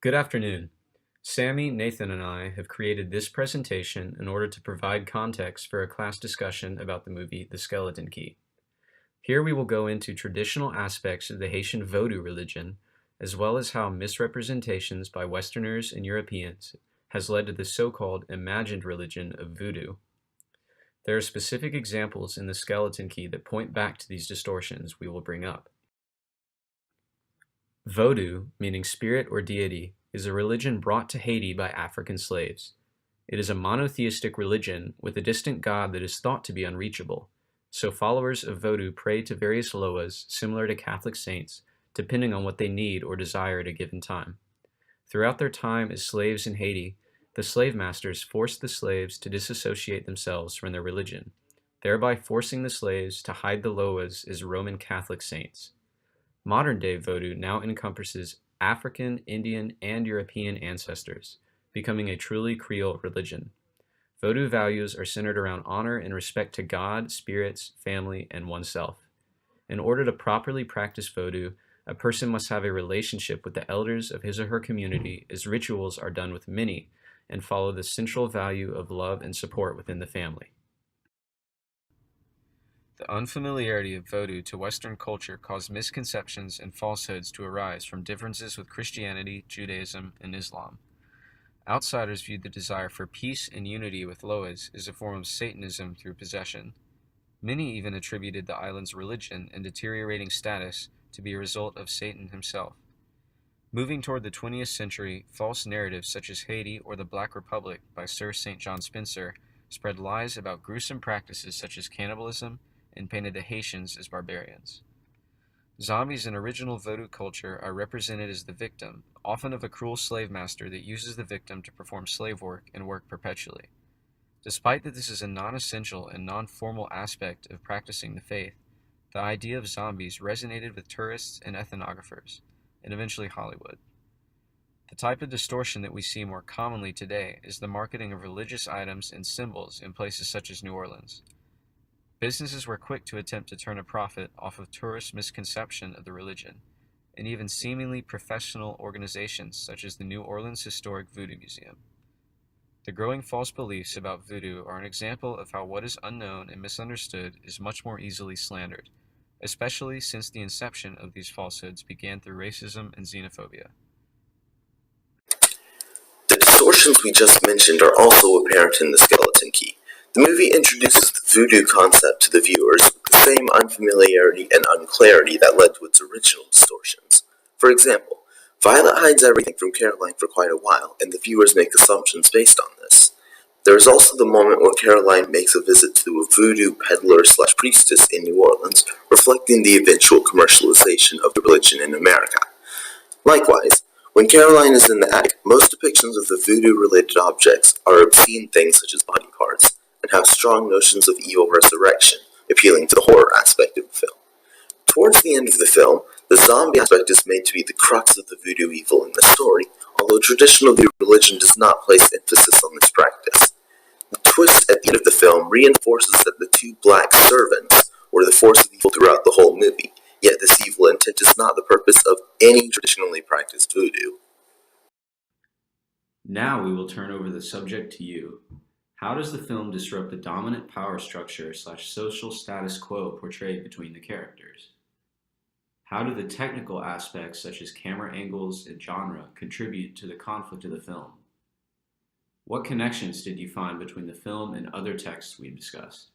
Good afternoon. Sammy, Nathan, and I have created this presentation in order to provide context for a class discussion about the movie The Skeleton Key. Here we will go into traditional aspects of the Haitian Vodou religion, as well as how misrepresentations by Westerners and Europeans has led to the so-called imagined religion of Voodoo. There are specific examples in The Skeleton Key that point back to these distortions we will bring up. Vodou, meaning spirit or deity, is a religion brought to Haiti by African slaves. It is a monotheistic religion with a distant god that is thought to be unreachable, so followers of Vodou pray to various loas similar to Catholic saints, depending on what they need or desire at a given time. Throughout their time as slaves in Haiti, the slave masters forced the slaves to disassociate themselves from their religion, thereby forcing the slaves to hide the loas as Roman Catholic saints. Modern-day Vodou now encompasses African, Indian, and European ancestors, becoming a truly Creole religion. Vodou values are centered around honor and respect to God, spirits, family, and oneself. In order to properly practice Vodou, a person must have a relationship with the elders of his or her community, as rituals are done with many and follow the central value of love and support within the family. The unfamiliarity of Vodou to Western culture caused misconceptions and falsehoods to arise from differences with Christianity, Judaism, and Islam. Outsiders viewed the desire for peace and unity with Loas as a form of Satanism through possession. Many even attributed the island's religion and deteriorating status to be a result of Satan himself. Moving toward the 20th century, false narratives such as Haiti or the Black Republic by Sir St. John Spencer spread lies about gruesome practices such as cannibalism and painted the Haitians as barbarians. Zombies in original Vodou culture are represented as the victim, often of a cruel slave master that uses the victim to perform slave work and work perpetually. Despite that this is a non-essential and non-formal aspect of practicing the faith, the idea of zombies resonated with tourists and ethnographers, and eventually Hollywood. The type of distortion that we see more commonly today is the marketing of religious items and symbols in places such as New Orleans. Businesses were quick to attempt to turn a profit off of tourist misconception of the religion, and even seemingly professional organizations such as the New Orleans Historic Voodoo Museum. The growing false beliefs about voodoo are an example of how what is unknown and misunderstood is much more easily slandered, especially since the inception of these falsehoods began through racism and xenophobia. The distortions we just mentioned are also apparent in The Skeleton Key. The movie introduces the voodoo concept to the viewers with the same unfamiliarity and unclarity that led to its original distortions. For example, Violet hides everything from Caroline for quite a while, and the viewers make assumptions based on this. There is also the moment when Caroline makes a visit to a voodoo peddler/priestess in New Orleans, reflecting the eventual commercialization of the religion in America. Likewise, when Caroline is in the attic, most depictions of the voodoo-related objects are obscene things such as body parts, and have strong notions of evil resurrection, appealing to the horror aspect of the film. Towards the end of the film, the zombie aspect is made to be the crux of the voodoo evil in the story, although traditional voodoo religion does not place emphasis on this practice. The twist at the end of the film reinforces that the two black servants were the force of evil throughout the whole movie, yet this evil intent is not the purpose of any traditionally practiced voodoo. Now we will turn over the subject to you. How does the film disrupt the dominant power structure/social status quo portrayed between the characters? How do the technical aspects such as camera angles and genre contribute to the conflict of the film? What connections did you find between the film and other texts we discussed?